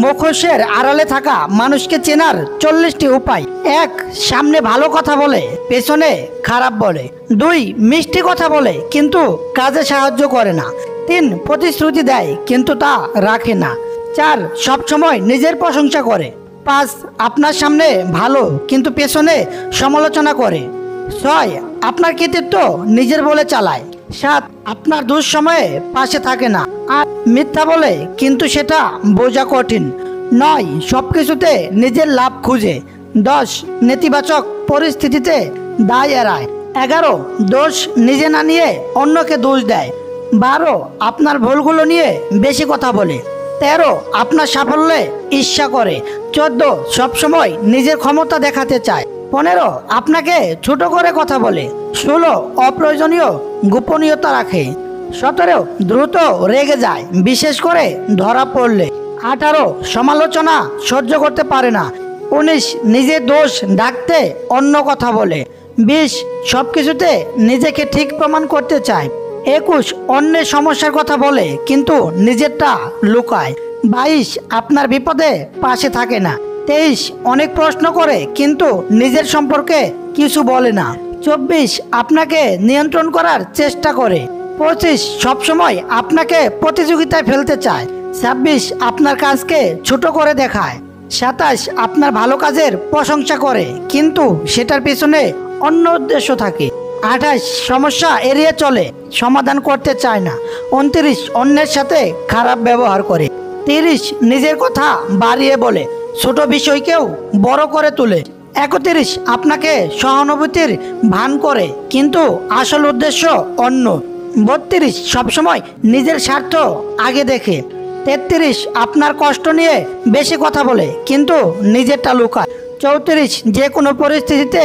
মুখোশের আড়ালে থাকা মানুষকে চেনার 40টি উপায়। 1. সামনে ভালো কথা বলে পেছনে খারাপ বলে। 2. মিষ্টি কথা বলে কিন্তু কাজে সাহায্য করে না। 3. প্রতিশ্রুতি দেয় কিন্তু তা রাখে না। 4. সবসময় নিজের প্রশংসা করে। 5. আপনার সামনে ভালো কিন্তু পেছনে সমালোচনা করে। 6. আপনার কৃতিত্ব নিজের বলে চালায়। 7. আপনার দুঃসময়ে পাশে থাকে না। 8. মিথ্যা বলে কিন্তু সেটা বোঝা কঠিন। 9. সবকিছুতে নিজের লাভ খুঁজে। 10. নেতিবাচক পরিস্থিতিতে দায় এড়ায়। 11. দোষ নিজে না নিয়ে অন্যকে দোষ দেয়। 12. আপনার ভুলগুলো নিয়ে বেশি কথা বলে। 13. আপনার সাফল্যে ঈর্ষা করে। 14. সবসময় নিজের ক্ষমতা দেখাতে চায়। 15. আপনাকে ছোট করে কথা বলে। 16. অপ্রয়োজনীয় গোপনীয়তা রাখে। 17. দ্রুত রেগে যায় বিশেষ করে ধরা পড়লে। 18. সমালোচনা সহ্য করতে পারে না। 19. নিজের দোষ ঢাকতে অন্য কথা বলে। 20. সবকিছুতে নিজেকে ঠিক প্রমাণ করতে চায়। 21. অন্যের সমস্যার কথা বলে কিন্তু নিজেরটা লুকায়। 22. আপনার বিপদে পাশে থাকে না। 23. অনেক প্রশ্ন করে কিন্তু নিজের সম্পর্কে কিছু বলে না। 24. আপনাকে নিয়ন্ত্রণ করার চেষ্টা করে। 25. সবসময় আপনাকে প্রতিযোগিতায় ফেলতে চায়। 26. আপনার কাজকে ছোট করে দেখায়। 27. আপনার ভালো কাজের প্রশংসা করে কিন্তু সেটার পিছনে অন্য উদ্দেশ্য থাকে। 28. সমস্যা এড়িয়ে চলে সমাধান করতে চায় না। 29. অন্যের সাথে খারাপ ব্যবহার করে। 30. নিজের কথা বাড়িয়ে বলে ছোট বিষয়কেও বড় করে তোলে। 31. আপনাকে সহানুভূতির ভান করে কিন্তু আসল উদ্দেশ্য অন্য। 32. সবসময় নিজের স্বার্থ আগে দেখে। 33. আপনার কষ্ট নিয়ে বেশি কথা বলে কিন্তু নিজেরটা লুকায়। 34. যে কোনো পরিস্থিতিতে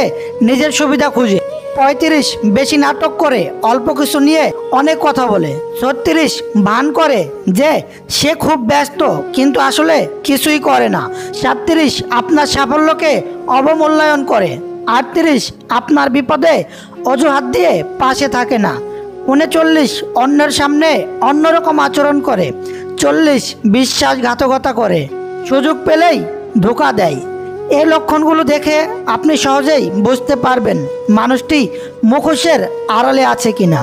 নিজের সুবিধা খুঁজে। 35. বেশি নাটক করে অল্প কিছু নিয়ে অনেক কথা বলে। 36. ভান করে যে সে খুব ব্যস্ত কিন্তু আসলে কিছুই করে না। 37. আপনার সাফল্যকে অবমূল্যায়ন করে। 38. আপনার বিপদে অজুহাত দিয়ে পাশে থাকে না। 39. অন্যের সামনে অন্যরকম আচরণ করে। 40. বিশ্বাসঘাতকতা করে সুযোগ পেলেই ধোঁকা দেয়। এই লক্ষণগুলো দেখে আপনি সহজেই বুঝতে পারবেন মানুষটি মুখোশের আড়ালে আছে কিনা।